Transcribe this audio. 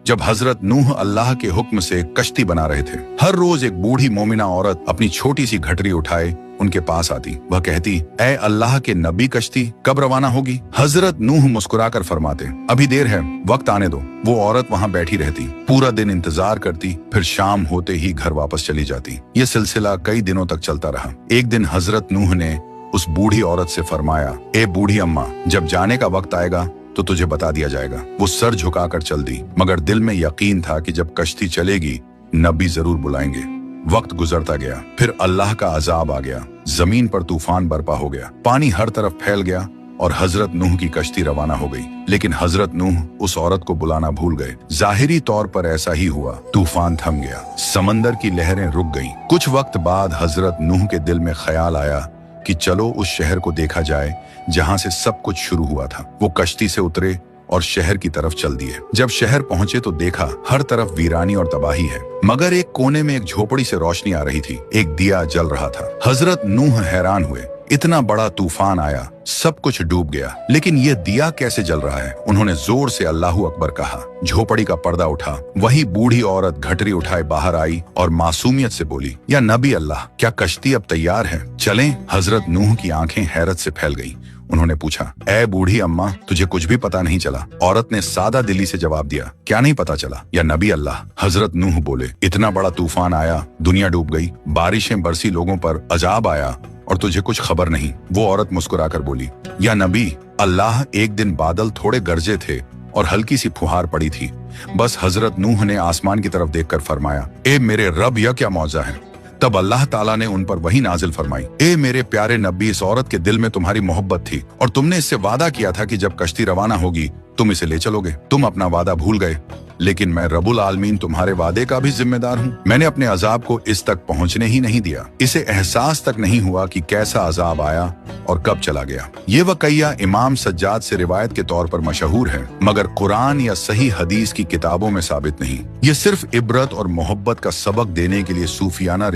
जब हजरत नूह अल्लाह के हुक्म से कश्ती बना रहे थे। हर रोज एक बूढ़ी मोमिना औरत अपनी छोटी सी घटरी उठाए उनके पास आती। वह कहती, ऐ अल्लाह के नबी, कश्ती कब रवाना होगी? हजरत नूह मुस्कुराकर फरमाते, अभी देर है, वक्त आने दो। वो औरत वहाँ बैठी रहती, पूरा दिन इंतजार करती, फिर शाम होते ही घर वापस चली जाती। ये सिलसिला कई दिनों तक चलता रहा। एक दिन हजरत नूह ने उस बूढ़ी औरत से फरमाया, ए बूढ़ी अम्मा, जब जाने का वक्त आएगा तो तुझे बता दिया जाएगा। वो सर झुकाकर चल दी, मगर दिल में यकीन था कि जब कश्ती चलेगी नबी जरूर बुलाएंगे। वक्त गुजरता गया, फिर अल्लाह का अजाब आ गया। जमीन पर तूफान बर्पा हो गया, पानी हर तरफ फैल गया और हजरत नूह की कश्ती रवाना हो गई। लेकिन हजरत नूह उस औरत को बुलाना भूल गए। जाहिरी तौर पर ऐसा ही हुआ। तूफान थम गया, समंदर की लहरें रुक गईं। कुछ वक्त बाद हजरत नूह के दिल में ख्याल आया कि चलो उस शहर को देखा जाए जहां से सब कुछ शुरू हुआ था। वो कश्ती से उतरे और शहर की तरफ चल दिए। जब शहर पहुंचे तो देखा हर तरफ वीरानी और तबाही है, मगर एक कोने में एक झोपड़ी से रोशनी आ रही थी, एक दिया जल रहा था। हजरत नूह हैरान हुए, इतना बड़ा तूफान आया, सब कुछ डूब गया, लेकिन ये दिया कैसे जल रहा है? उन्होंने जोर से अल्लाहू अकबर कहा। झोपड़ी का पर्दा उठा, वही बूढ़ी औरत घटरी उठाए बाहर आई और मासूमियत से बोली, या नबी अल्लाह, क्या कश्ती अब तैयार है? चलें। हजरत नूह की आंखें हैरत से फैल गईं। उन्होंने पूछा, ए बूढ़ी अम्मा, तुझे कुछ भी पता नहीं चला? औरत ने सादा दिली से जवाब दिया, क्या नहीं पता चला? या नबी अल्लाह। हजरत नूह बोले, इतना बड़ा तूफान आया, दुनिया डूब गई, बारिशें बरसी, लोगों पर अजाब आया और तुझे कुछ खबर नहीं। वो औरत मुस्कुराकर बोली, या नबी अल्लाह, एक दिन बादल थोड़े गरजे थे और हल्की सी फुहार पड़ी थी। बस हजरत नूह ने आसमान की तरफ देखकर फरमाया, ए मेरे रब, यह क्या मौजा है? तब अल्लाह ताला ने उन पर वही नाजिल फरमाई, ए मेरे प्यारे नबी, इस औरत के दिल में तुम्हारी मोहब्बत थी और तुमने इससे वादा किया था कि जब कश्ती रवाना होगी तुम इसे ले चलोगे। तुम अपना वादा भूल गए, लेकिन मैं रब्बुल आलमीन तुम्हारे वादे का भी जिम्मेदार हूँ। मैंने अपने अजाब को इस तक पहुँचने ही नहीं दिया। इसे एहसास तक नहीं हुआ कि कैसा अजाब आया और कब चला गया। ये वक़िया इमाम सज्जाद से रिवायत के तौर पर मशहूर है, मगर कुरान या सही हदीस की किताबों में साबित नहीं। ये सिर्फ इबरत और मोहब्बत का सबक देने के लिए सूफियाना